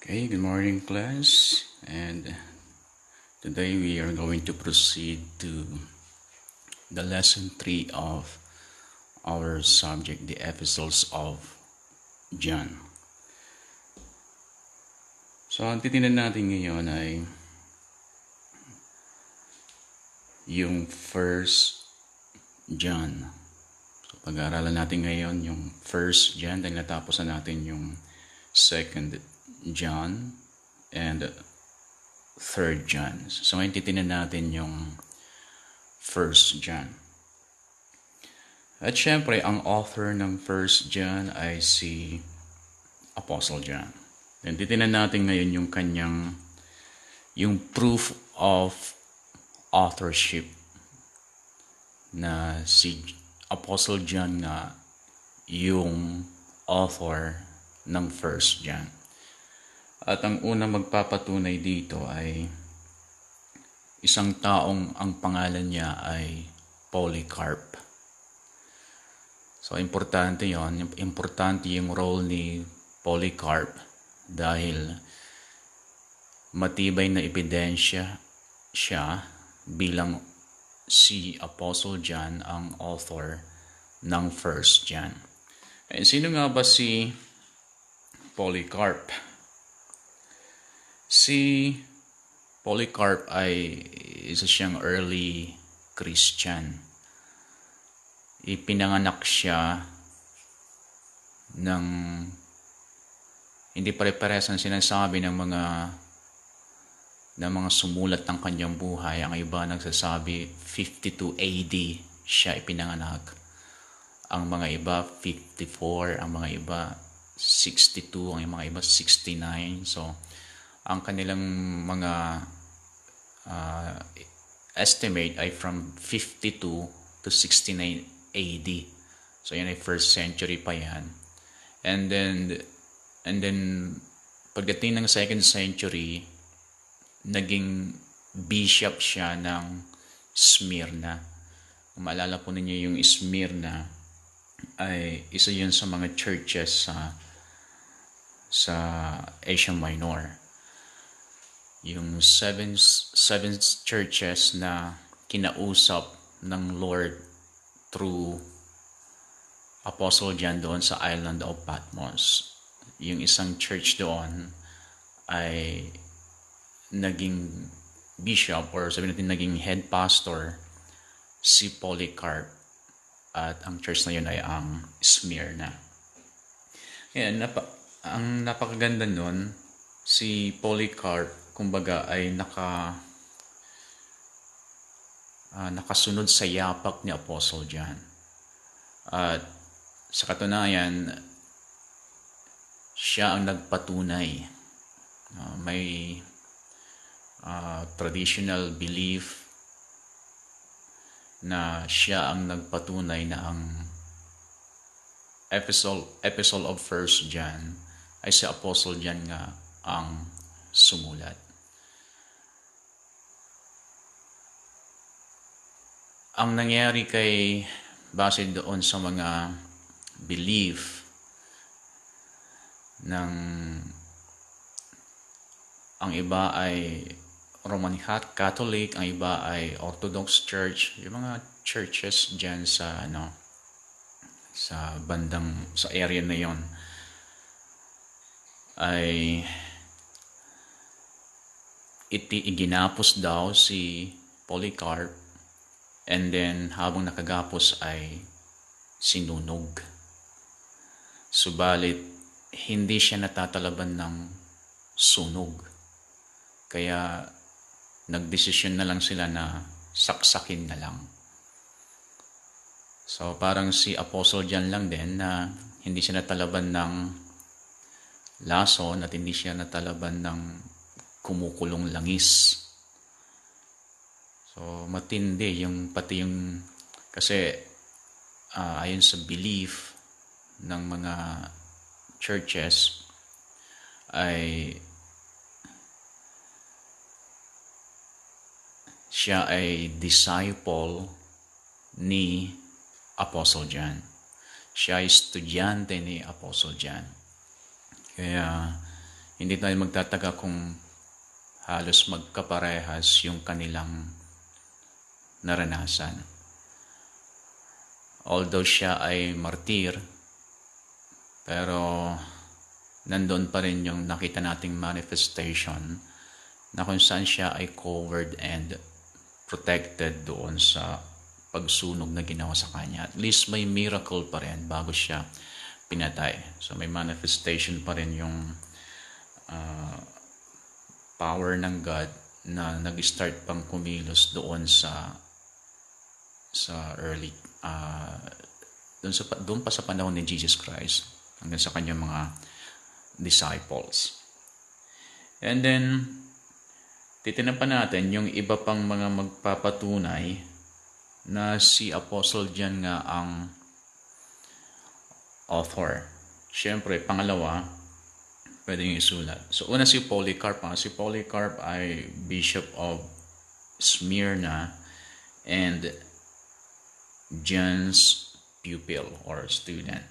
Okay, good morning, class. And today we are going to proceed to the lesson 3 of our subject, the epistles of John. So, ang titinan natin ngayon ay yung First John. So, pag-aaralan natin ngayon yung First John, dahil natapos na natin yung Second John and Third John. So, ngayon titinan natin yung First John. At syempre, ang author ng First John ay si Apostle John. And titinan natin ngayon yung proof of authorship na si Apostle John nga yung author ng First John. At ang unang magpapatunay dito ay isang taong ang pangalan niya ay Polycarp. So, importante yon. Importante yung role ni Polycarp dahil matibay na ebidensya siya bilang si Apostle John ang author ng First John. And sino nga ba si Polycarp? Si Polycarp ay isa siyang early Christian. Ipinanganak siya ng hindi pare-parehas ang sinasabi ng mga sumulat ng kanyang buhay. Ang iba nagsasabi 52 AD siya ipinanganak. Ang mga iba 54, ang mga iba 62, ang mga iba 69. So, ang kanilang mga estimate ay from 52 to 69 AD. So, yan ay first century pa yan. And then pagdating ng second century, naging bishop siya ng Smyrna. Kung maalala po ninyo yung Smyrna, ay isa yun sa mga churches sa Asia Minor. Yung seven churches na kinausap ng Lord through Apostle John doon sa island of Patmos. Yung isang church doon ay naging bishop or sabihin natin naging head pastor si Polycarp at ang church na yun ay ang Smyrna. Yan, ang napakaganda nun, si Polycarp kumbaga ay nakasunod sa yapak ni Apostle John. At sa katunayan, siya ang nagpatunay. May traditional belief na siya ang nagpatunay na ang epistle of First John ay si Apostle John nga ang sumulat. Ang nangyari base doon sa mga belief ang iba ay Roman Catholic, ang iba ay Orthodox Church, yung mga churches dyan sa area na yon ay iginapos daw si Polycarp, and then habang nakagapos ay sinunog. Subalit hindi siya natatalaban ng sunog. Kaya nagdesisyon na lang sila na saksakin na lang. So parang si Apostle John lang din na hindi siya natalaban ng lason at hindi siya natalaban ng kumukulong langis. So matindi kasi ayon sa belief ng mga churches ay siya ay disciple ni Apostle John. Siya ay estudyante ni Apostle John. Kaya Hindi tayo magtataka kung halos magkaparehas yung kanilang naranasan. Although siya ay martir, pero nandun pa rin yung nakita nating manifestation na kung saan siya ay covered and protected doon sa pagsunog na ginawa sa kanya. At least may miracle pa rin bago siya pinatay. So may manifestation pa rin yung power ng God na nag-start pang kumilos doon sa early doon pa sa panahon ni Jesus Christ hanggang sa kanyang mga disciples. And then titingnan pa natin yung iba pang mga magpapatunay na si Apostle John nga ang author. Siyempre, pangalawa, pwede yung isulat. So, una si Polycarp. Si Polycarp ay Bishop of Smyrna and John's pupil or student.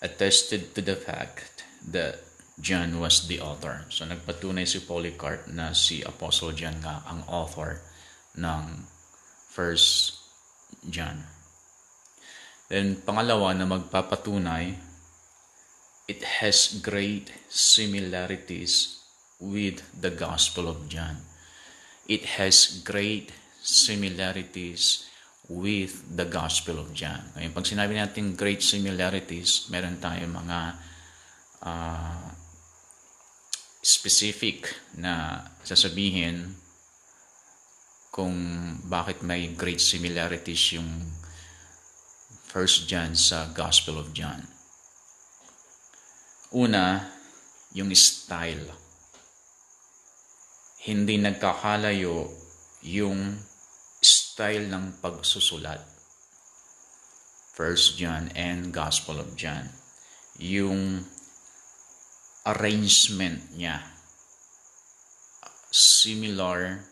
Attested to the fact that John was the author. So, nagpatunay si Polycarp na si Apostle John nga ang author ng 1 John. Then, pangalawa na magpapatunay, it has great similarities with the Gospel of John. It has great similarities with the Gospel of John. Ngayon, pag sinabi natin great similarities, meron tayong mga specific na sasabihin kung bakit may great similarities yung 1 John sa Gospel of John. Una, yung style. Hindi nagkakalayo yung style ng pagsusulat. 1 John and Gospel of John. Yung arrangement niya similar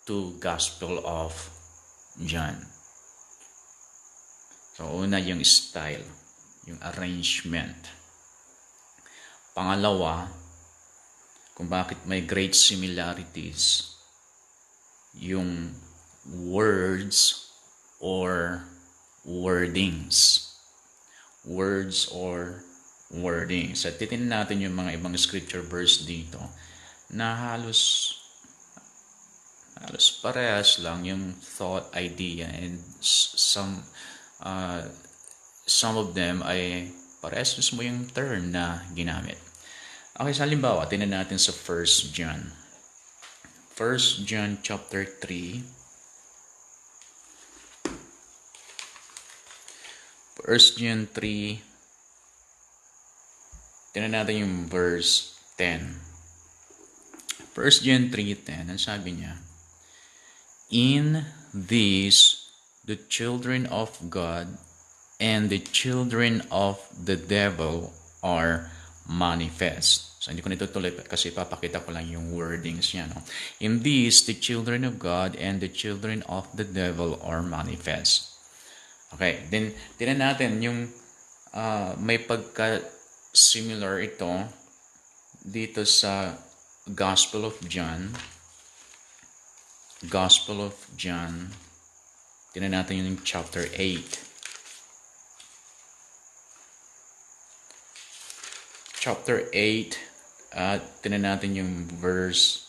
to Gospel of John. So, una yung style, yung arrangement. Pangalawa, kung bakit may great similarities, yung words or wordings. Words or wordings. At titingnan natin yung mga ibang scripture verse dito na halos parehas lang yung thought, idea, and some of them ay parehas mismo yung term na ginamit. Okay, sa halimbawa, tingnan natin sa 1 John. 1 John chapter 3. 1 John 3. Tingnan natin yung verse 10. 1 John 3:10, ang sabi niya, in this, the children of God and the children of the devil are manifest. So, hindi ko nitutuloy kasi papakita ko lang yung wordings niya. No? In this, the children of God and the children of the devil are manifest. Okay, then tingnan natin yung may pagka-similar ito dito sa Gospel of John. Gospel of John. Tingnan natin yung chapter 8. Chapter 8, tingnan natin yung verse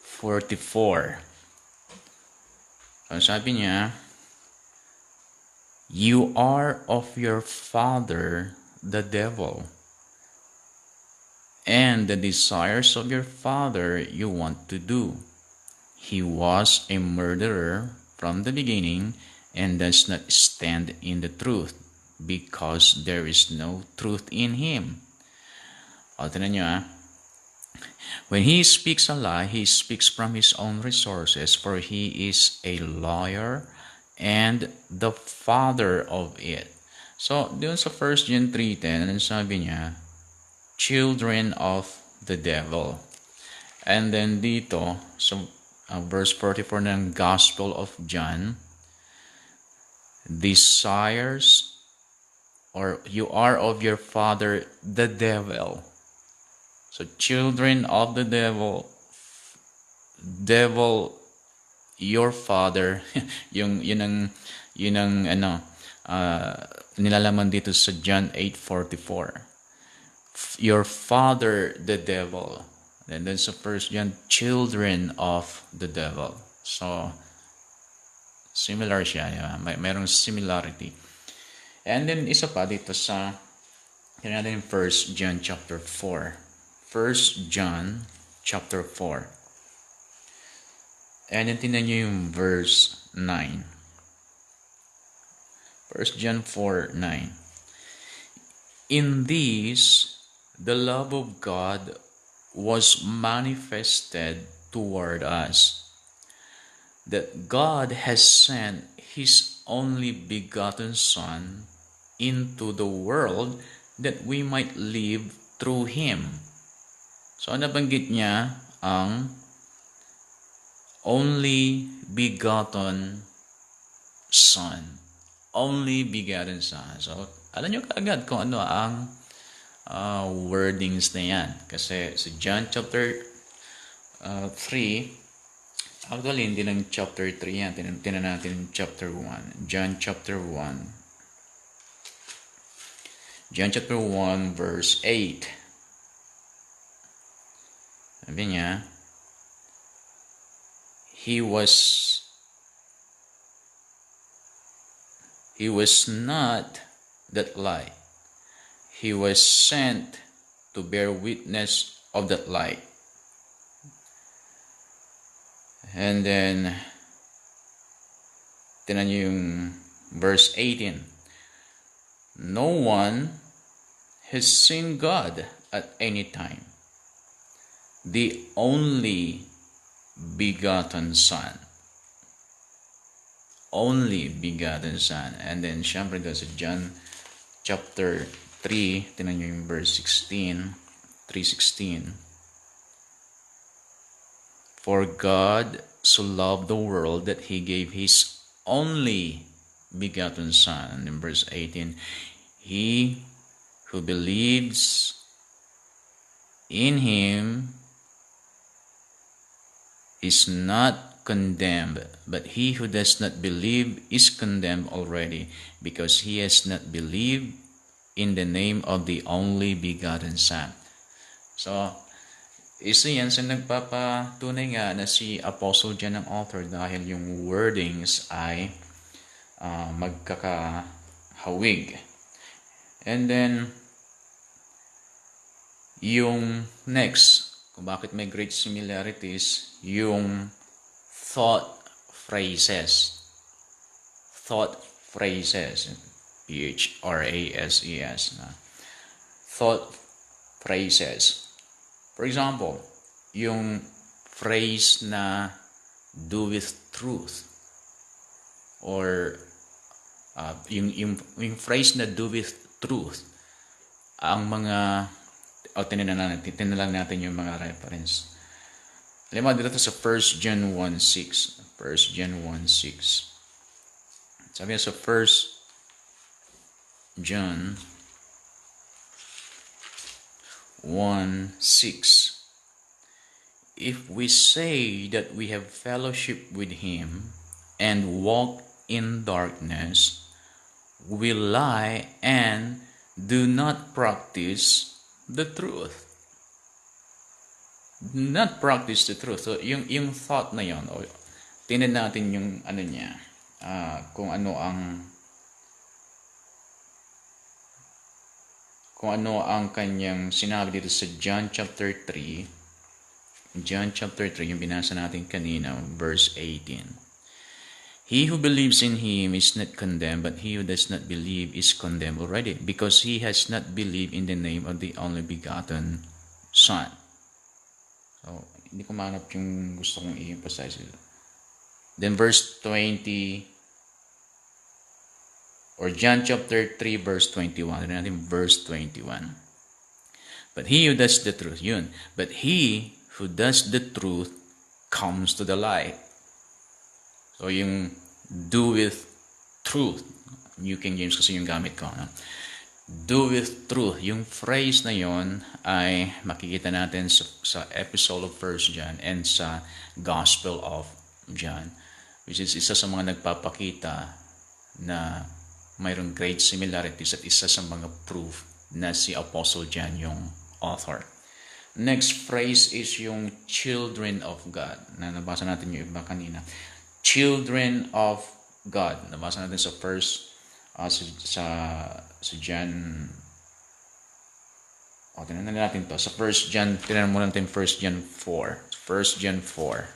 44. Ang sabi niya, you are of your father, the devil, and the desires of your father you want to do. He was a murderer from the beginning and does not stand in the truth, because there is no truth in him. O, tignan nyo when he speaks a lie, he speaks from his own resources, for he is a liar and the father of it. So, doon sa 1 John 3:10, ano sabi niya? Children of the devil. And then dito, so, verse 44 ng Gospel of John, desires, or you are of your father, the devil, So children of the devil, your father, yun ang nilalaman dito sa John 8:44. Your father, the devil. And then sa 1 John, children of the devil. So, similar siya. Mayroong similarity. And then, isa pa dito sa, tingnan natin 1 John chapter 4. 1 John chapter 4. And then, tingnan nyo yung verse 9. 1 John 4:9. In this, the love of God was manifested toward us, that God has sent His only begotten Son into the world that we might live through Him. So, nabanggit niya ang only begotten Son. Only begotten Son. So, alam nyo kaagad kung ano ang wordings na yan. Kasi sa John chapter 3, actually hindi lang chapter 3 yan. Tinan natin chapter 1. John chapter 1. John chapter 1 verse 8. Sabi niya, He was not that light. He was sent to bear witness of that light. And then, tinan niyo yung verse 18. No one has seen God at any time. The only begotten Son. Only begotten Son. And then, syempre doon sa John chapter 3, tinan nyo yung verse 16, 3:16. For God so loved the world that He gave His only begotten Son. And in verse 18, He who believes in Him is not condemned, but he who does not believe is condemned already, because he has not believed in the name of the only begotten Son. So, isa yan sa nagpapatunay nga na si Apostle John ang author dahil yung wordings ay magkakahawig. And then, yung next, kung bakit may great similarities, yung thought phrases. Thought phrases. Phrases. Thought phrases. For example, yung phrase na do with truth. Or yung phrase na do with truth. Ang mga tinan natin yung mga reference. Alam mo, dito sa 1 John 1:6. 1 John 1:6. Sabi niya sa 1 John 1:6. If we say that we have fellowship with Him and walk in darkness, we lie and do not practice the truth. Not practice the truth. So, yung thought na yun, tingnan natin yung ano niya, kung ano ang kanyang sinabi dito sa John chapter 3. John chapter 3, yung binasa natin kanina, verse 18. He who believes in Him is not condemned, but he who does not believe is condemned already, because he has not believed in the name of the only begotten Son. So, hindi ko mahanap yung gusto kong i-emphasize. Then verse 20, or John chapter 3 verse 21. Tignan natin verse 21. But he who does the truth, yun. But he who does the truth comes to the light. So yung do with truth. New King James kasi yung gamit ko. No? doeth truth. Yung phrase na yon ay makikita natin sa epistle of 1 John and sa Gospel of John, which is isa sa mga nagpapakita na mayroong great similarities at isa sa mga proof na si Apostle John yung author. Next phrase is yung children of God, na nabasa natin yung iba kanina. Children of God. Nabasa natin sa first sa John. Tingnan natin to. Sa 1 John, tingnan muna natin 1 John 4. 1 John 4.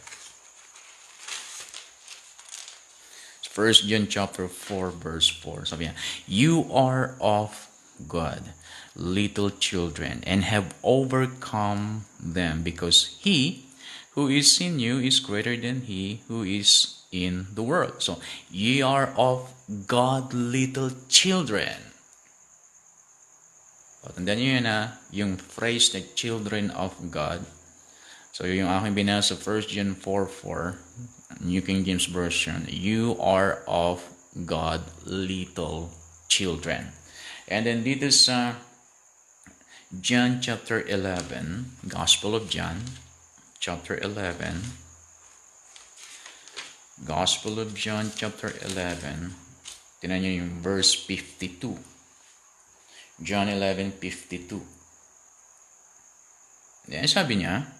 1 John chapter 4 verse 4. Sabi niya, you are of God, little children, and have overcome them, because he who is in you is greater than he who is in the world. So, ye are of God, little children. Tandaan nyo yun yung phrase na children of God. So, yung aking binasa 1 John 4:4, New King James Version, you are of God, little children. And then dito sa John chapter 11, Gospel of John, chapter 11, Gospel of John chapter 11, tinan nyo yung verse 52. John 11:52. Yan, sabi niya,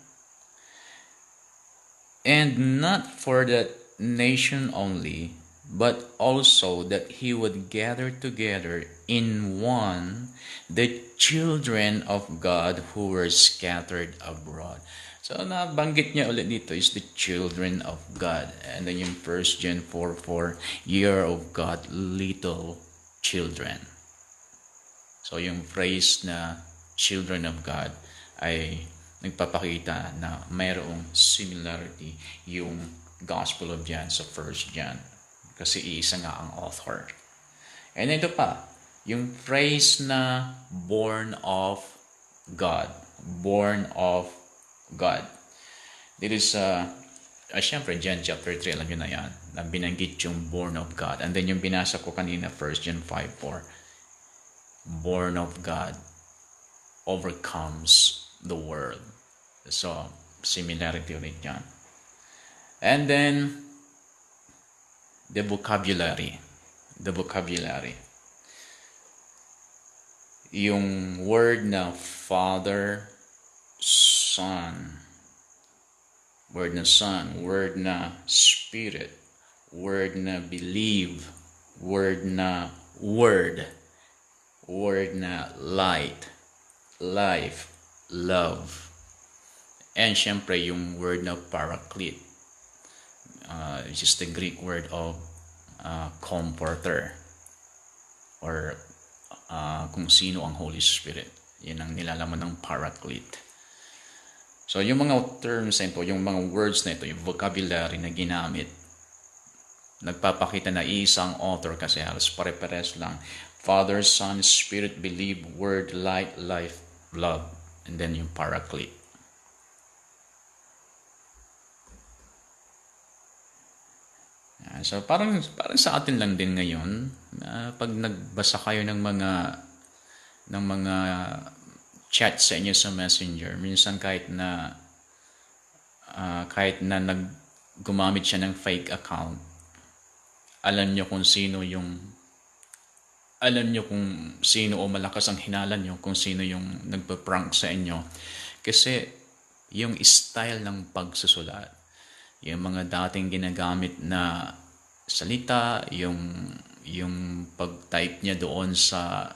and not for that nation only, but also that he would gather together in one the children of God who were scattered abroad. So, nabanggit niya ulit dito is the children of God. And then yung 1 John 4:4, year of God, little children. So, yung phrase na children of God ay nagpapakita na mayroong similarity yung Gospel of John sa 1 John. Kasi iisa nga ang author. And ito pa, yung phrase na born of God. Born of God. Dito sa, syempre, John chapter 3, alam nyo na yan, na binanggit yung born of God. And then yung binasa ko kanina, 1 John 5:4, born of God overcomes the world. So, similarity ulit yan. And then, the vocabulary. The vocabulary. Yung word na Father, Son, word na Son, word na Spirit, word na believe, word na Word, word na light, life, love, and syempre yung word na paraclete, which is the Greek word of comforter, or kung sino ang Holy Spirit. Yan ang nilalaman ng paraclete. So yung mga terms na ito, yung mga words na ito, yung vocabulary na ginamit, nagpapakita na isang author kasi halos pare-pares lang. Father, Son, Spirit, believe, word, light, life, love, and then yung paraclete. So parang sa atin lang din ngayon, pag nagbasa kayo ng mga chat sa inyo sa Messenger, minsan kahit na gumamit siya ng fake account, alam nyo kung sino o malakas ang hinala nyo kung sino yung nagpa-prank sa inyo. Kasi yung style ng pagsusulat, yung mga dating ginagamit na salita, yung pag-type niya doon sa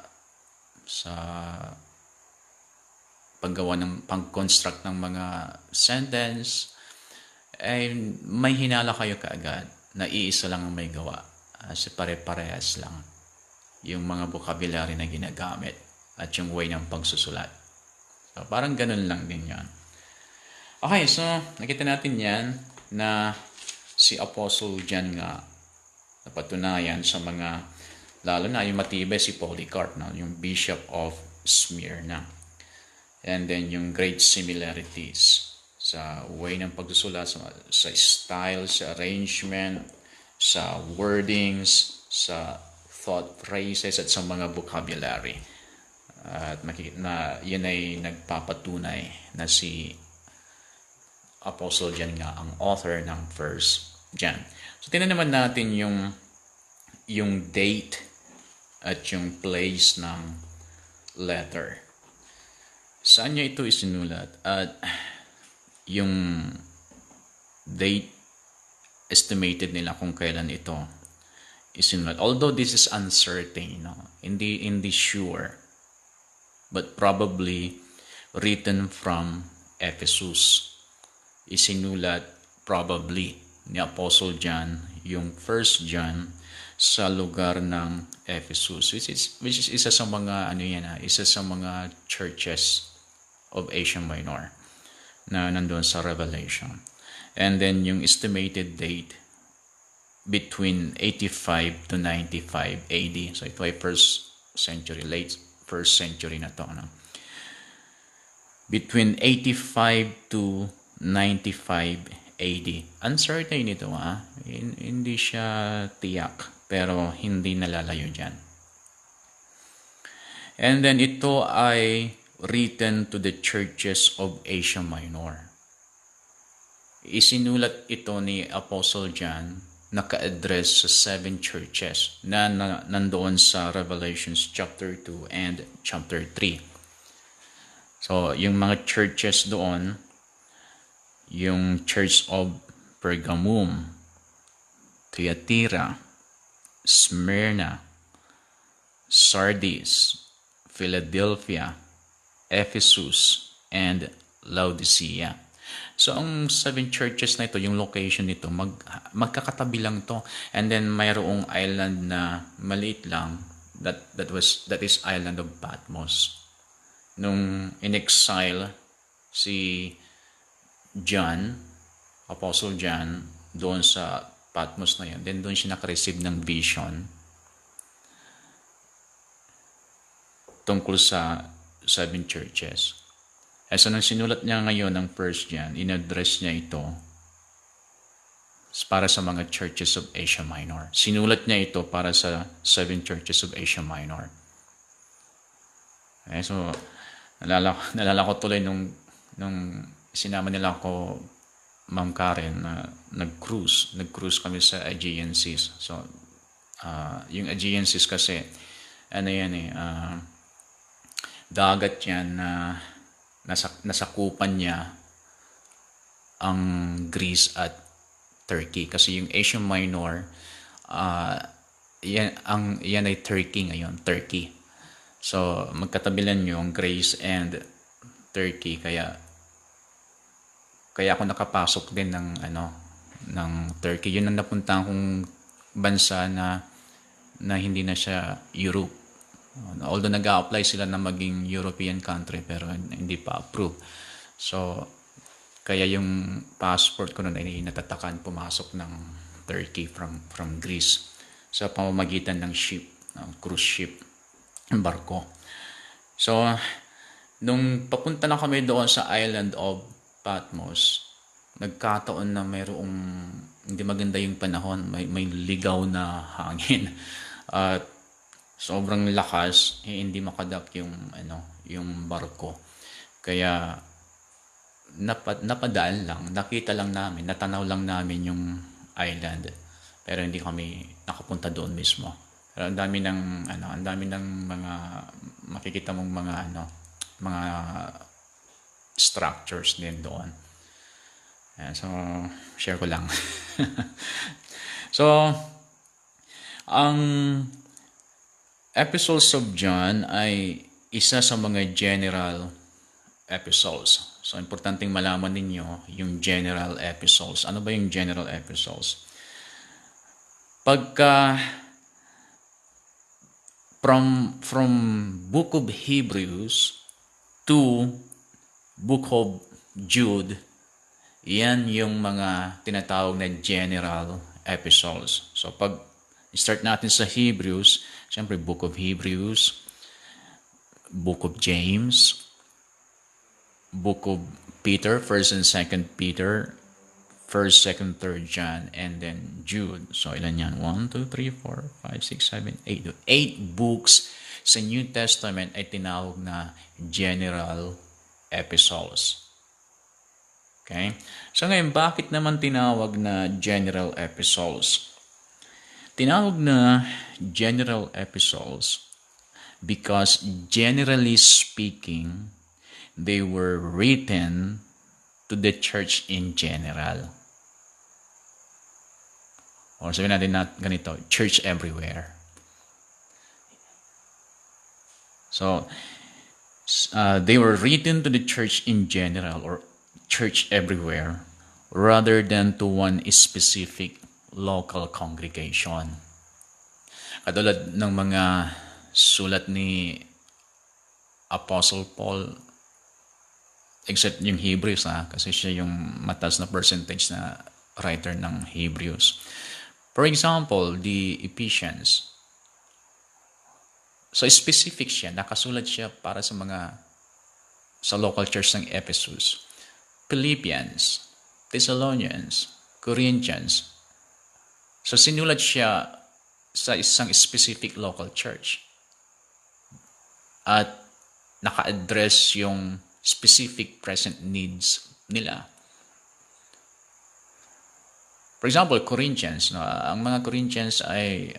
paggawa ng pag-construct ng mga sentence, ay may hinala kayo kaagad na iisa lang ang may gawa. Kasi pare-parehas lang yung mga vocabulary na ginagamit at yung way ng pagsusulat. So, parang ganun lang din yan. Okay, so nakita natin yan na si Apostle John nga napatunayan sa mga, lalo na yung matibay si Polycarp, no? Yung Bishop of Smyrna. And then yung great similarities sa way ng pagsusulat, sa style, sa arrangement, sa wordings, sa thought phrases, at sa mga vocabulary. At makikita na yun ay nagpapatunay na si Apostle John nga ang author ng First John. So tingnan naman natin yung date at yung place ng letter. Saan niya ito isinulat? At yung date estimated nila kung kailan ito isinulat. Although this is uncertain, hindi sure, but probably written from Ephesus. Isinulat probably ni Apostle John yung First John sa lugar ng Ephesus, which is isa sa mga isa sa mga churches of Asia Minor na nandoon sa Revelation. And then yung estimated date between 85 to 95 AD. So ito ay first century, late first century na to. Between 85 to 95 AD. Uncertain ito hindi siya tiyak, pero hindi nalalayo dyan. And then ito ay written to the churches of Asia Minor. Isinulat ito ni Apostle John, naka-address sa 7 churches na nandoon sa Revelations chapter 2 and chapter 3. So, yung mga churches doon, yung Church of Pergamum, Thyatira, Smyrna, Sardis, Philadelphia, Ephesus, and Laodicea. So, ang 7 churches na ito, yung location nito, magkakatabi lang to. And then, mayroong island na maliit lang, that is island of Patmos. Nung in-exile si John, Apostle John, doon sa Patmos na yun, then doon siya nakareceive ng vision tungkol sa 7 churches. So, nang sinulat niya ngayon ng First John, in-address niya ito para sa mga churches of Asia Minor. Sinulat niya ito para sa 7 churches of Asia Minor. So, nalala ko tuloy nung sinama nila ako, Ma'am Karen, na nag-cruise kami sa Aegean Seas. So, yung Aegean Seas kasi, dagat yan na nasakupan niya ang Greece at Turkey. Kasi yung Asia Minor, yan ay Turkey ngayon, Turkey. So, magkatabilan yung Greece and Turkey, kaya ako nakapasok din ng Turkey. Yun ang napuntahan kong bansa na hindi na siya Europe. Although nag-a-apply sila na maging European country, pero hindi pa approved. So, kaya yung passport ko noon ay natatakan pumasok ng Turkey from Greece sa pamamagitan ng ship, ng cruise ship, barko. So, nung papunta na kami doon sa island of Patmos, nagkataon na mayroong hindi maganda yung panahon, may ligaw na hangin at sobrang lakas, hindi makadak yung barko. Kaya napadaan lang, nakita lang namin, natanaw lang namin yung island, pero hindi kami nakapunta doon mismo. Pero ang dami ng mga makikita mong mga structures din doon. So, share ko lang. So, ang Epistles of John ay isa sa mga general epistles. So, importanteng malaman ninyo yung general epistles. Ano ba yung general epistles? Pagka from Book of Hebrews to Book of Jude, yan yung mga tinatawag na general epistles. So, pag start natin sa Hebrews, siyempre Book of Hebrews, Book of James, Book of Peter, 1st and 2nd Peter, 1st, 2nd, 3rd John, and then Jude. So, ilan yan? 1, 2, 3, 4, 5, 6, 7, 8. 8 books Sa New Testament ay tinawag na general epistles. Okay? So ngayon, bakit naman tinawag na general epistles? Tinawag na general epistles because generally speaking, they were written to the church in general. Or sabihin natin na ganito, church everywhere. So, they were written to the church in general or church everywhere rather than to one specific local congregation. Katulad ng mga sulat ni Apostle Paul, except yung Hebrews kasi siya yung mataas na percentage na writer ng Hebrews. For example, the Ephesians. So specific siya, nakasulat siya para sa local church ng Ephesus. Philippians, Thessalonians, Corinthians. So sinulat siya sa isang specific local church. At naka-address yung specific present needs nila. For example, Corinthians. Ang mga Corinthians ay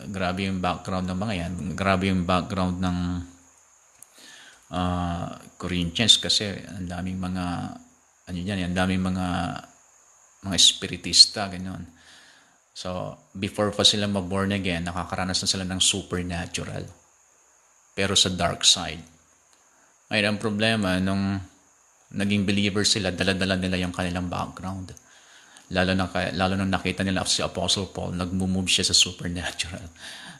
grabe yung background ng mga yan. Grabe yung background ng Corinthians kasi ang daming mga mga espiritista, gano'n. So, before pa sila ma-born again, nakakaranas na sila ng supernatural. Pero sa dark side. Ngayon, ang problema, nung naging believer sila, dala-dala nila yung kanilang background. Lalo nung nakita nila si Apostle Paul, nag-move siya sa supernatural.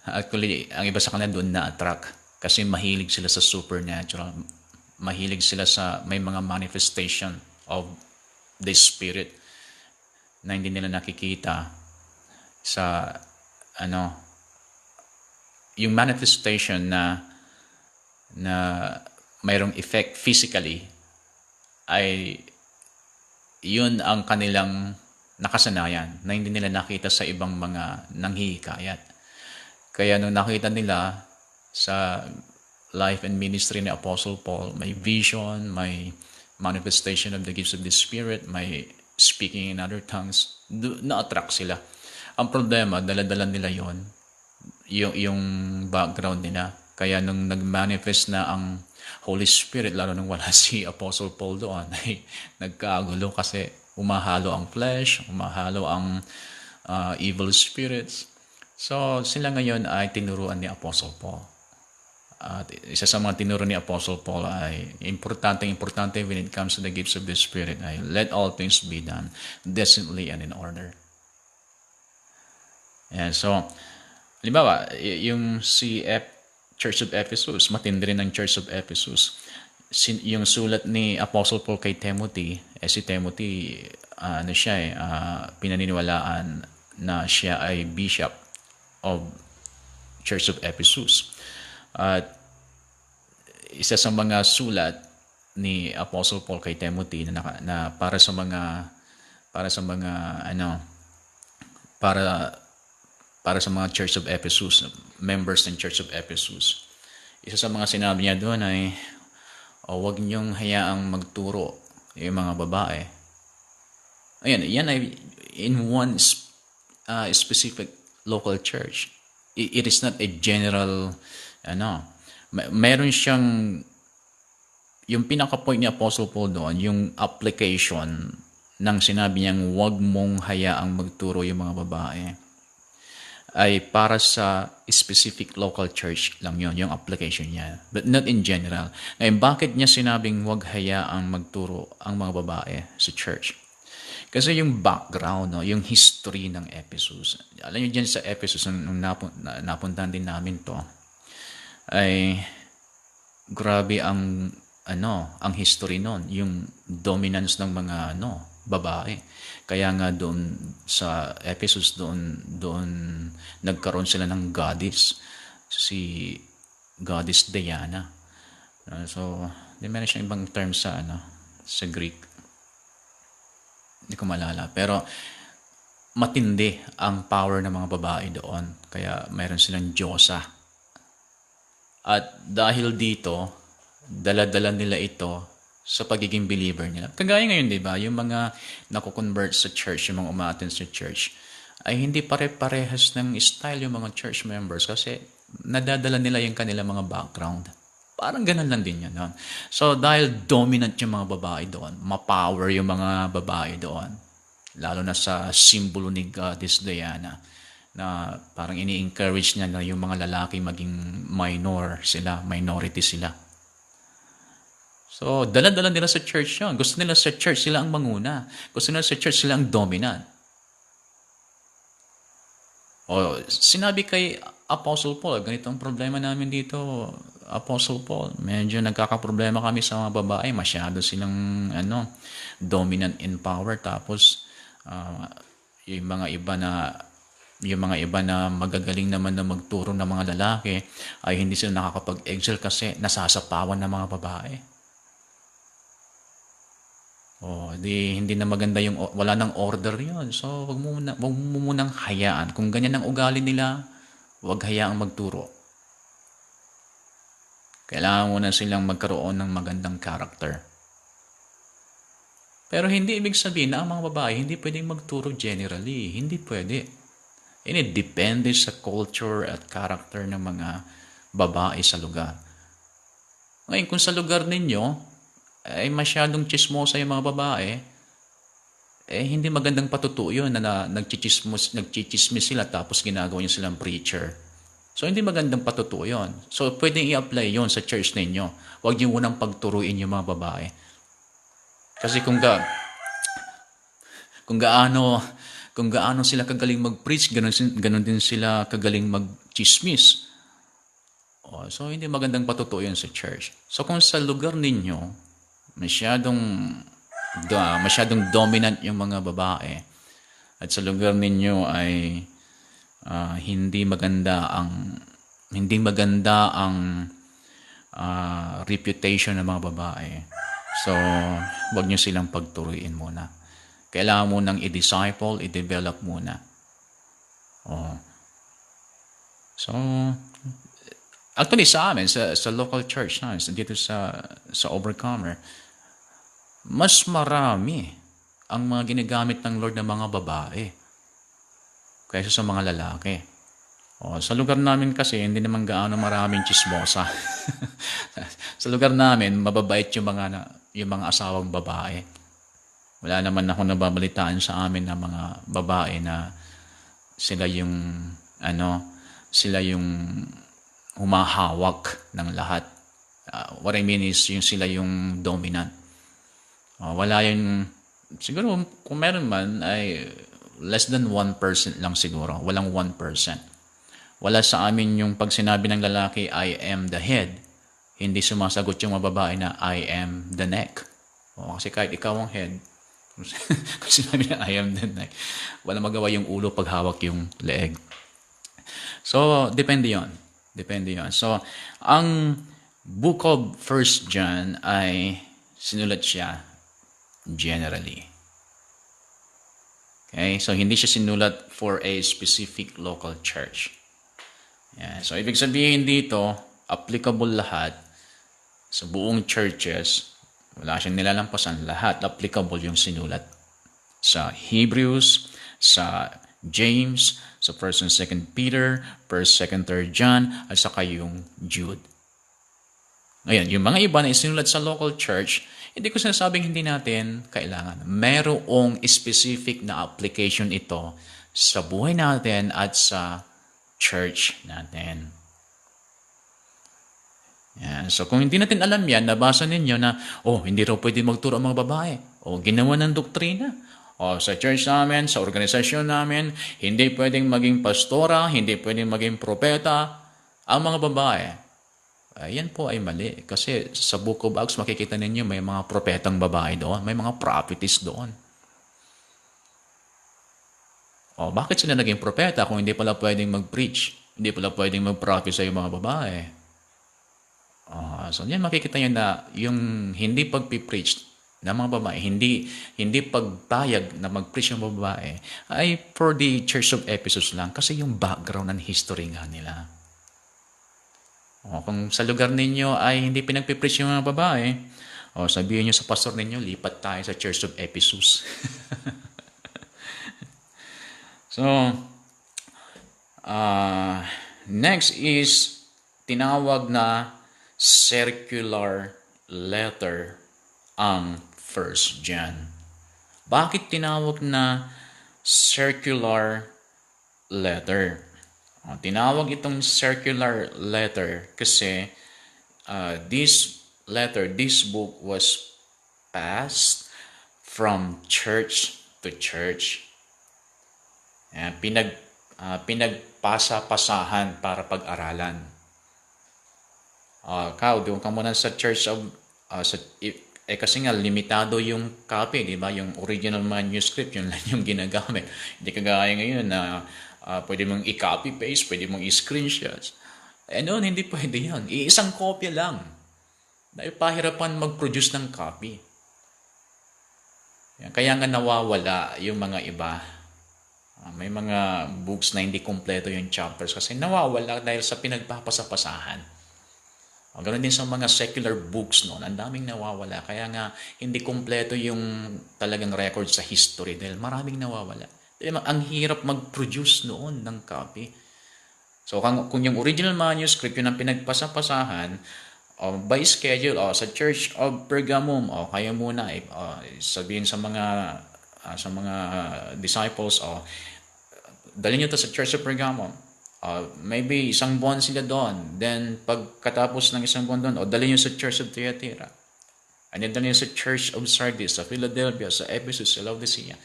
Actually, ang iba sa kanila doon na-attract kasi mahilig sila sa supernatural. Mahilig sila sa may mga manifestation of the Spirit na hindi nila nakikita sa yung manifestation na mayroong effect physically ay yun ang kanilang nakasanayan na hindi nila nakita sa ibang mga nanghihikayat. Kaya nung nakita nila sa life and ministry ni Apostle Paul, may vision, may manifestation of the gifts of the Spirit, may speaking in other tongues, na-attract sila. Ang problema, dala-dala nila yung background nila. Kaya nung nag-manifest na ang Holy Spirit, lalo nung wala si Apostle Paul doon, ay nagkagulo kasi umahalo ang flesh, umahalo ang evil spirits. So, sila ngayon ay tinuruan ni Apostle Paul. At isa sa mga tinuro ni Apostle Paul ay importante when it comes to the gifts of the Spirit ay let all things be done decently and in order. And so, halimbawa, yung Church of Ephesus, matindi rin ang Church of Ephesus. Yung sulat ni Apostle Paul kay Timothy, si Timothy, pinaniniwalaan na siya ay bishop of Church of Ephesus. At isa sa mga sulat ni Apostle Paul kay Timothy na para sa mga Church of Ephesus, members ng Church of Ephesus. Isa sa mga sinabi niya doon ay huwag niyong hayaang magturo yung mga babae. Ayan, yan ay in one specific local church. It is not a general meron siyang yung pinaka-point ni Apostle Paul doon, yung application ng sinabi niyang huwag mong hayaang magturo yung mga babae ay para sa specific local church lang yun, yung application niya. But not in general. Ngayon, bakit niya sinabing huwag hayaang magturo ang mga babae sa church? Kasi yung background, yung history ng Ephesus. Alam niyo dyan sa Ephesus, nung napuntahan din namin to, ay grabe ang history noon, yung dominance ng mga babae. Kaya nga doon sa Ephesus doon nagkaroon sila ng goddess, si goddess Diana. So, meron siyang ibang term sa Greek. Hindi ko malala, pero matindi ang power ng mga babae doon. Kaya mayroon silang diyosa. At dahil dito, dala-dala nila ito sa pagiging believer nila. Kagaya ngayon, di ba, yung mga nakukonvert sa church, yung mga umaattend sa church, ay hindi pare-parehas ng style yung mga church members kasi nadadala nila yung kanilang mga background. Parang ganun lang din yun. No? So, dahil dominant yung mga babae doon, mapower yung mga babae doon, lalo na sa simbolo ni Goddess Diana, na parang ini-encourage niya na yung mga lalaki maging minority sila. So, dala-dala nila sa church yun. Gusto nila sa church sila ang manguna. Gusto nila sa church sila ang dominant. O, sinabi kay Apostle Paul, ganito ang problema namin dito, Apostle Paul. Medyo nagkakaproblema kami sa mga babae. Masyado silang dominant in power. Tapos, yung mga iba na magagaling naman na magturo ng mga lalaki ay hindi sila nakakapag-excel kasi nasasapawan ng mga babae. Hindi na maganda yung wala nang order 'yon. So wag mo munang hayaan. Kung ganyan ang ugali nila, wag hayaang magturo. Kailangan muna silang magkaroon ng magandang character. Pero hindi ibig sabihin na ang mga babae hindi pwedeng magturo generally. Hindi pwede. Ini depende sa culture at character ng mga babae sa lugar. Ngayon, kung sa lugar ninyo ay masyadong chismosa yung mga babae, hindi magandang patutuo yun na nagchichismis sila tapos ginagawa niyo silang preacher. So, hindi magandang patutuo yun. So, pwedeng i-apply yun sa church ninyo. Huwag niyo unang pagturuin yung mga babae. Kasi kung gaano sila kagaling mag-preach, ganun din sila kagaling mag-chismis. So, hindi magandang patutuo yun sa church. So, kung sa lugar ninyo, masyadong dominant yung mga babae at sa lugar ninyo ay hindi maganda ang reputation ng mga babae. So, wag niyo silang pagturuin muna. Kailangan mo nang i-disciple, i-develop muna. So, actually sa amin, sa local church na, dito sa Overcomer, mas marami ang mga ginagamit ng Lord ng mga babae kaysa sa mga lalaki. Sa lugar namin kasi, hindi naman gaano maraming chismosa. Sa lugar namin, mababait yung mga asawang babae. Wala naman ako nababalitaan sa amin ng mga babae na sila yung humahawak ng lahat. What I mean is sila yung dominant. Wala yun, siguro kung meron man ay less than 1% lang siguro. Walang 1%. Wala sa amin yung pag sinabi ng lalaki, I am the head. Hindi sumasagot yung mga babae na I am the neck. Kasi kahit ikaw ang head, kung sinabi na I am the neck, wala magawa yung ulo pag hawak yung leeg. So, depende yon. So, ang Book of 1 John ay sinulat siya generally. Okay? So, hindi siya sinulat for a specific local church. Yeah. So, ibig sabihin dito, applicable lahat sa buong churches. Wala siyang nilalampasan. Lahat applicable yung sinulat. Sa Hebrews, sa James, sa 1 and 2 Peter, 1st, 2nd, 3rd John, at saka yung Jude. Ngayon, yung mga iba na isinulat sa local church, hindi ko sinasabing hindi natin kailangan. Merong specific na application ito sa buhay natin at sa church natin. Yan. So kung hindi natin alam yan, nabasa ninyo na, hindi raw pwede magturo ang mga babae. Ginawa ng doktrina. Sa church namin, sa organisasyon namin, hindi pwedeng maging pastora, hindi pwedeng maging propeta ang mga babae. Yan po ay mali. Kasi sa Book of Acts, makikita ninyo may mga propetang babae doon. May mga prophetess doon. Bakit sila naging propeta kung hindi pala pwedeng mag-preach? Hindi pala pwedeng mag-prophesy yung mga babae? So yan makikita nyo na yung hindi pag-preach ng mga babae, hindi pagpayag na mag-preach ng babae, ay for the Church of Ephesus lang kasi yung background and history nga nila. O, kung sa lugar ninyo ay hindi pinagpipreach yung mga babae, o sabihin nyo sa pastor ninyo, lipat tayo sa Church of Ephesus. So, next is tinawag na circular letter ang 1 John. Bakit tinawag na circular letter? Tinawag itong circular letter kasi this book was passed from church to church. Pinagpasa-pasahan para pag-aralan. Doon ka muna sa church of kasi nga limitado yung copy, di ba? Yung original manuscript, yun lang yung ginagamit. Hindi kagaya ngayon na pwede mong i-copy paste, pwede mong i-screenshots. Noon hindi pwede yan. Iisang kopya lang. Dahil pahirapan mag-produce ng copy. Kaya nga nawawala yung mga iba. May mga books na hindi kompleto yung chapters kasi nawawala dahil sa pinagpapasapasahan. Ganoon din sa mga secular books noon, ang daming nawawala. Kaya nga hindi kompleto yung talagang record sa history dahil maraming nawawala. Ang hirap mag-produce noon ng copy. So kung yung original manuscript yun ang pinagpasapasahan, by schedule, sa Church of Pergamum, kayo muna, sabihin sa mga disciples, dalhin nyo to sa Church of Pergamum. Maybe isang buwan sila doon. Then, pagkatapos ng isang buwan doon, dalhin nyo sa Church of Thyatira. And then, dalhin nyo sa Church of Sardis, sa Philadelphia, sa Ephesus, sa Laodicea.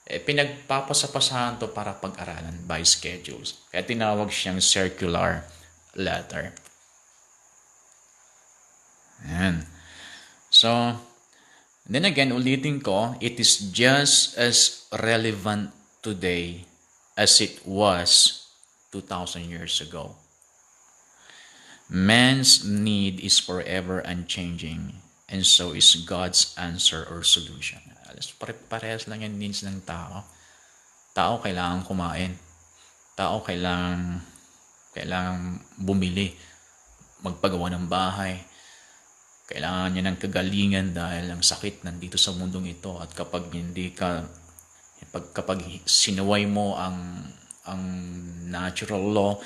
Pinagpapasapasahan to para pag-aralan by schedules. Kaya tinawag siyang circular letter. Ayan. So, then again, ulitin ko, it is just as relevant today as it was 2,000 years ago. Man's need is forever unchanging, and so is God's answer or solution. Parehas lang yung needs ng tao. Tao kailangan kumain. Tao kailangan bumili, magpagawa ng bahay. Kailangan niya ng kagalingan dahil ang sakit nandito sa mundong ito. At kapag sinuway mo ang natural law,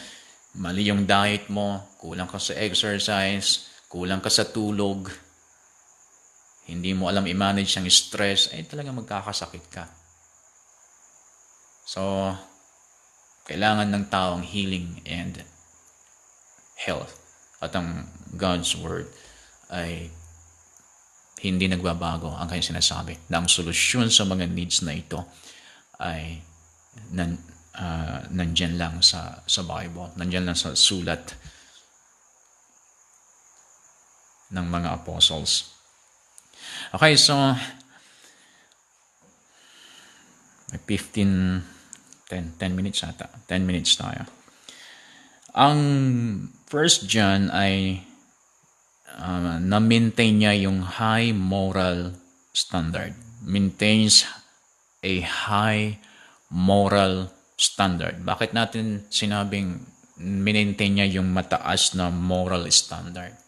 mali yung diet mo, kulang ka sa exercise, kulang ka sa tulog, hindi mo alam i-manage ang stress, talaga magkakasakit ka. So, kailangan ng tao ang healing and health. At ang God's Word ay hindi nagbabago ang kanyang sinasabi na ang solusyon sa mga needs na ito ay nandyan lang sa Bible, nandyan lang sa sulat ng mga apostles. Okay, so 10 minutes ata. 10 minutes tayo. Ang 1 John ay na-maintain niya yung high moral standard. Maintains a high moral standard. Bakit natin sinabing maintain niya yung mataas na moral standard?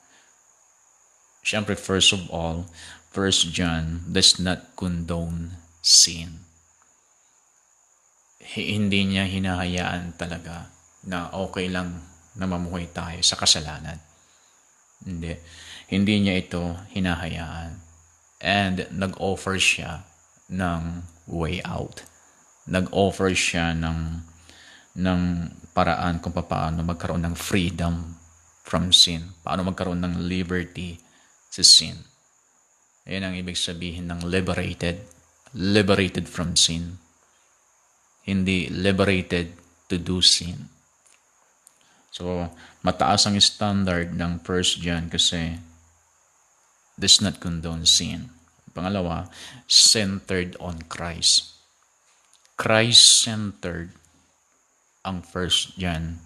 Siyempre, first of all, 1 John does not condone sin. Hindi niya hinahayaan talaga na okay lang na mamuhay tayo sa kasalanan. Hindi niya ito hinahayaan. And nag-offer siya ng way out. Nag-offer siya ng paraan kung paano magkaroon ng freedom from sin. Paano magkaroon ng liberty sa sin. Ayan ang ibig sabihin ng liberated. Liberated from sin. Hindi liberated to do sin. So, mataas ang standard ng 1 John kasi does not condone sin. Pangalawa, centered on Christ. Christ-centered ang 1 John,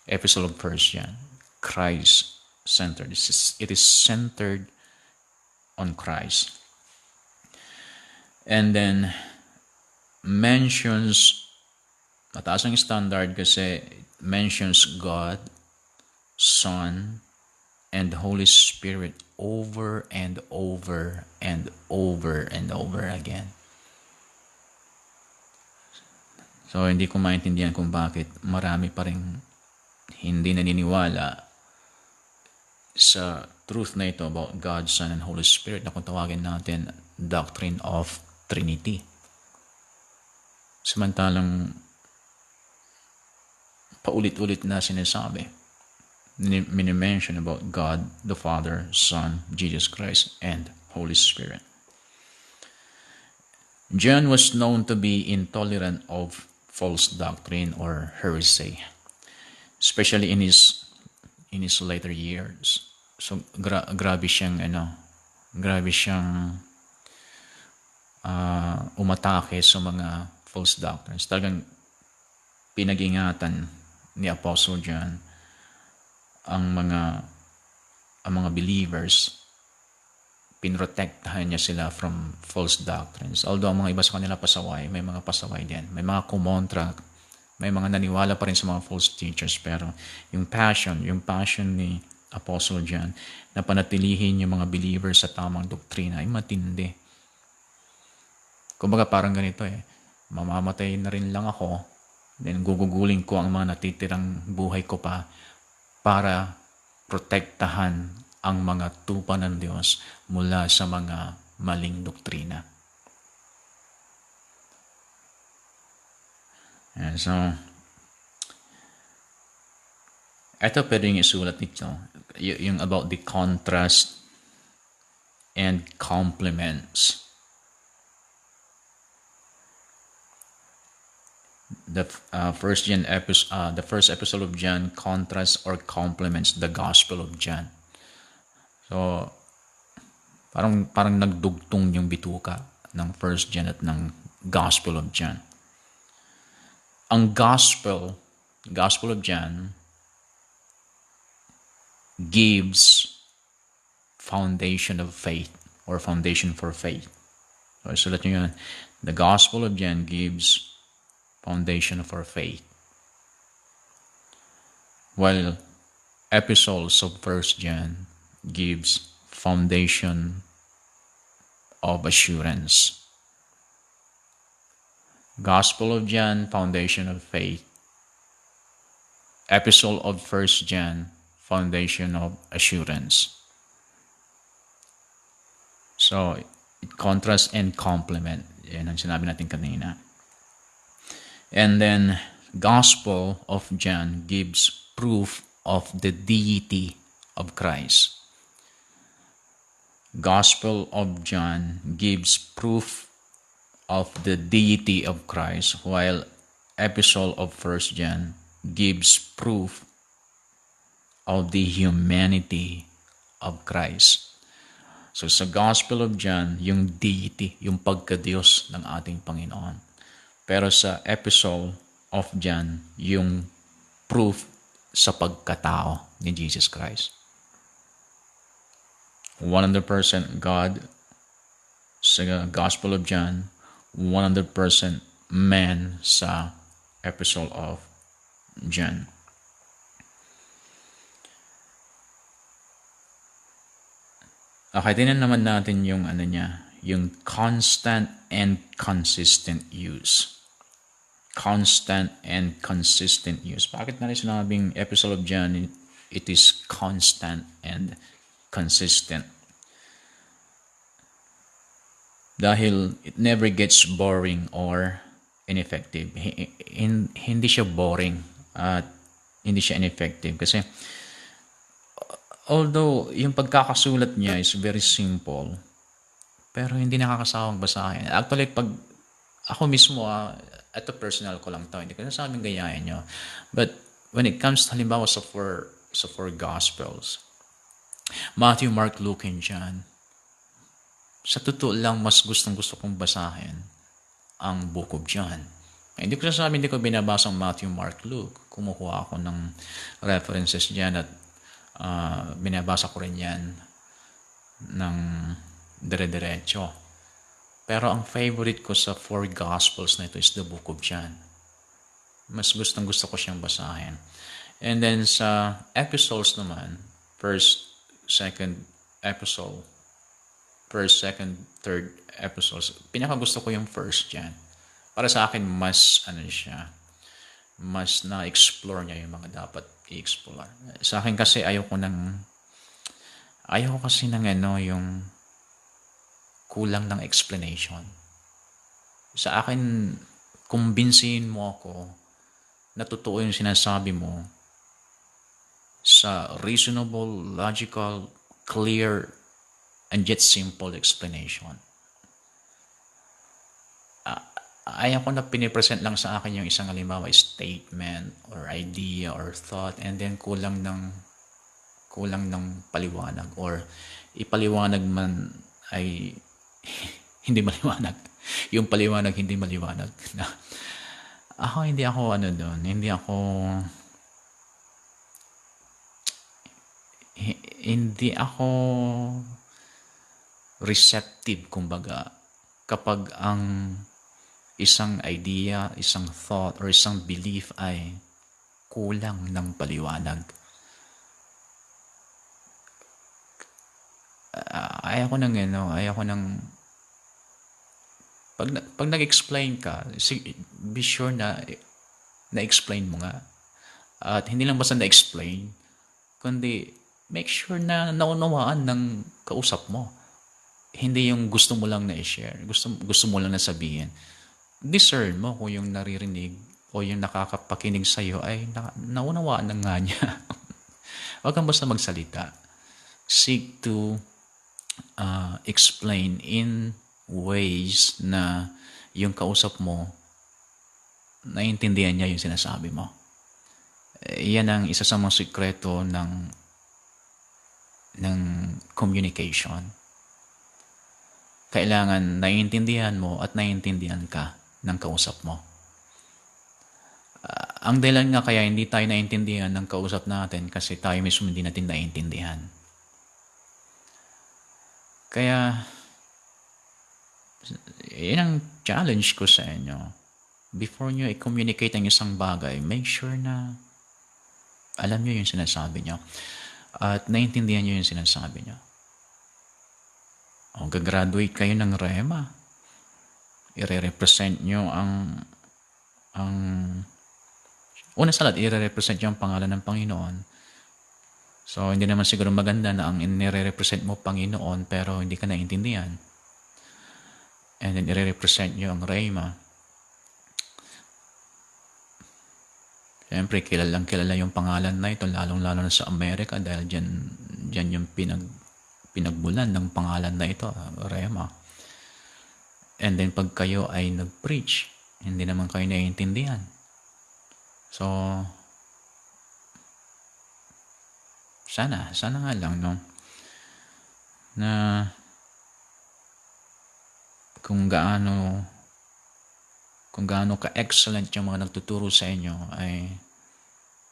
epistle of 1 John. Christ-centered. It is centered on Christ. And then, mentions, mataas ang standard kasi mentions God, Son, and Holy Spirit over and over and over and over again. So, hindi ko maintindihan kung bakit marami pa rin hindi naniniwala sa truth na ito about God, Son, and Holy Spirit na kung tawagin natin doctrine of Trinity. Samantalang paulit-ulit na sinasabi, minimension about God, the Father, Son, Jesus Christ, and Holy Spirit. John was known to be intolerant of false doctrine or heresy, especially in his later years. So grabe siyang umatake sa mga false doctrines. Talagang pinag-ingatan ni Apostle John ang mga believers. Pinrotektahan niya sila from false doctrines. Although ang mga iba sa kanila pasaway, may mga pasaway din. May mga kumontra, may mga naniwala pa rin sa mga false teachers. Pero yung passion ni Apostle John na panatilihin yung mga believers sa tamang doktrina ay matindi. Kumbaga parang ganito mamamatay na rin lang ako, then gugugulin ko ang mga natitirang buhay ko pa para protektahan ang mga tupa ng Diyos mula sa mga maling doktrina. And so, ito pwedeng isulat nito, yung about the contrast and complements. The first episode of John contrasts or complements the Gospel of John. So, parang nagdugtong yung bituka ng First John at ng Gospel of John. Ang Gospel of John gives foundation of faith or foundation for faith. So, isulat nyo yun. The Gospel of John gives foundation for faith. While epistles of First John gives foundation of assurance. Gospel of John, foundation of faith. Epistle of First John, foundation of assurance. So, it contrasts and complement. Yan ang sinabi natin kanina. And then, Gospel of John gives proof of the deity of Christ. Gospel of John gives proof of the deity of Christ, while Epistle of First John gives proof of the humanity of Christ. So sa Gospel of John, yung deity, yung pagka-Diyos ng ating Panginoon. Pero sa Epistle of John, yung proof sa pagkatao ni Jesus Christ. 100% God sa Gospel of John, 100% man sa Epistle of John. Okay, tingnan naman natin yung yung constant and consistent use. Constant and consistent use. Bakit na rin sinabing Epistle of John, it is constant and consistent? Dahil it never gets boring or ineffective. Hindi siya boring at hindi siya ineffective. Kasi although yung pagkakasulat niya is very simple, pero hindi nakakasawang basahin. Actually, pag ako mismo, ito personal ko lang to, hindi ko nasabing gayahin nyo. But when it comes halimbawa sa four Gospels, Matthew, Mark, Luke, and John, sa totoo lang, mas gusto kong basahin ang Book of John. Hindi ko sasabihin, hindi ko binabasa ang Matthew, Mark, Luke. Kumukuha ako ng references dyan at binabasa ko rin yan ng dire-diretso. Pero ang favorite ko sa four Gospels na ito is the Book of John. Mas gusto ko siyang basahin. And then sa episodes naman, first, second episode, first, second, third episodes, pinaka gusto ko yung first dyan. Para sa akin, mas, mas na-explore niya yung mga dapat i-explore. Sa akin kasi, ayaw ko kasi ng yung kulang ng explanation. Sa akin, kumbinsihin mo ako na totoo yung sinasabi mo sa reasonable, logical, clear, and yet simple explanation. Ayaw ko na pinipresent lang sa akin yung isang halimbawa statement or idea or thought and then kulang ng paliwanag or ipaliwanag man ay hindi maliwanag. Yung paliwanag hindi maliwanag. Na hindi ako doon, hindi ako receptive kumbaga kapag ang isang idea, isang thought, or isang belief ay kulang ng paliwanag. Ayaw ko pag nag-explain ka, be sure na na-explain mo nga. At hindi lang basta na-explain, kundi make sure na naunawaan ng kausap mo. Hindi yung gusto mo lang na i-share, gusto mo lang na sabihin. Discern mo kung yung naririnig o yung nakakapakinig sa'yo ay naunawaan na nga niya. Huwag kang basta magsalita. Seek to explain in ways na yung kausap mo naiintindihan niya yung sinasabi mo. Yan ang isa sa mga sikreto ng communication. Kailangan naiintindihan mo at naiintindihan ka ng kausap mo. Ang dahilan nga kaya hindi tayo naiintindihan ng kausap natin kasi tayo mismo hindi natin naiintindihan. Kaya, yun ang challenge ko sa inyo. Before nyo i-communicate ang isang bagay, make sure na alam nyo yung sinasabi nyo at naiintindihan nyo yung sinasabi nyo. O gagraduate kayo ng REMA, i-represent nyo ang una sa lahat, i-represent nyo ang pangalan ng Panginoon. So, hindi naman siguro maganda na ang i-represent mo Panginoon pero hindi ka naiintindihan. And then, i-represent nyo ang REMA. Siyempre, kilala yung pangalan na ito, lalong-lalo na sa Amerika dahil dyan yung pinagbulan ng pangalan na ito, REMA. And then pag kayo ay nag-preach, hindi naman kayo naiintindihan. So, sana nga lang, no? Na kung gaano ka-excellent yung mga nagtuturo sa inyo ay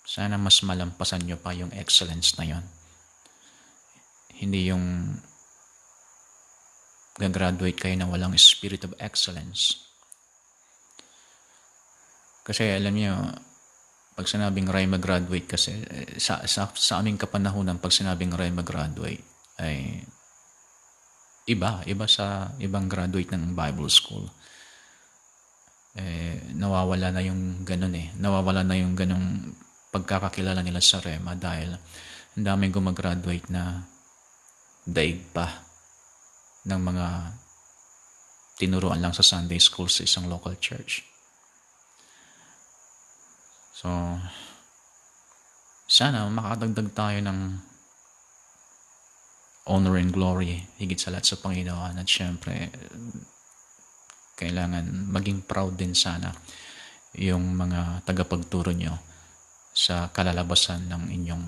sana mas malampasan nyo pa yung excellence na yon. Hindi yung gagraduate kayo na walang spirit of excellence. Kasi alam niyo, pag sinabing REMA graduate kasi, sa aming kapanahunan, pag sinabing REMA graduate, ay iba sa ibang graduate ng Bible school. Nawawala na yung ganun Nawawala na yung ganung pagkakakilala nila sa REMA dahil ang daming gumagraduate na daig pa ng mga tinuruan lang sa Sunday school sa isang local church. So, sana makadagdag tayo ng honor and glory higit sa lahat sa Panginoon at syempre kailangan maging proud din sana yung mga tagapagturo nyo sa kalalabasan ng inyong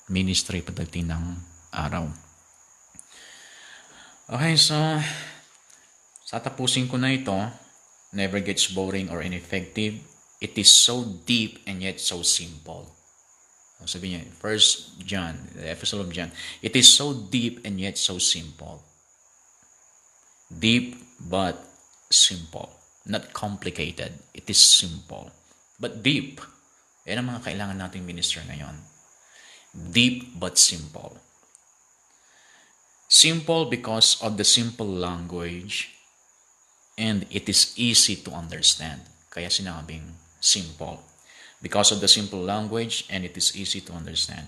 ministry pagdating ng araw. Okay, so tatapusin ko na ito. Never gets boring or ineffective. It is so deep and yet so simple. Sabi niya, 1 John, the epistle of John, it is so deep and yet so simple. Deep but simple. Not complicated. It is simple but deep. Yan ang mga kailangan nating minister ngayon. Deep but simple. Simple because of the simple language and it is easy to understand. Kaya sinabing simple. Because of the simple language and it is easy to understand.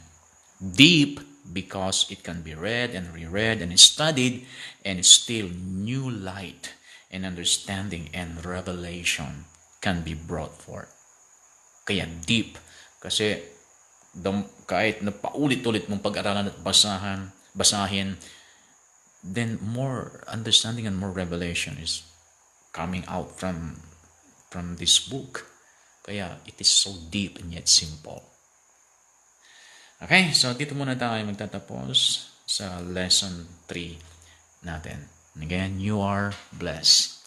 Deep because it can be read and reread and studied and still new light and understanding and revelation can be brought forth. Kaya deep kasi kahit na paulit-ulit mong pag-aralan at basahin, then more understanding and more revelation is coming out from this book. Kaya it is so deep and yet simple. Okay, so dito muna tayo magtatapos sa lesson 3 natin. And again, you are blessed.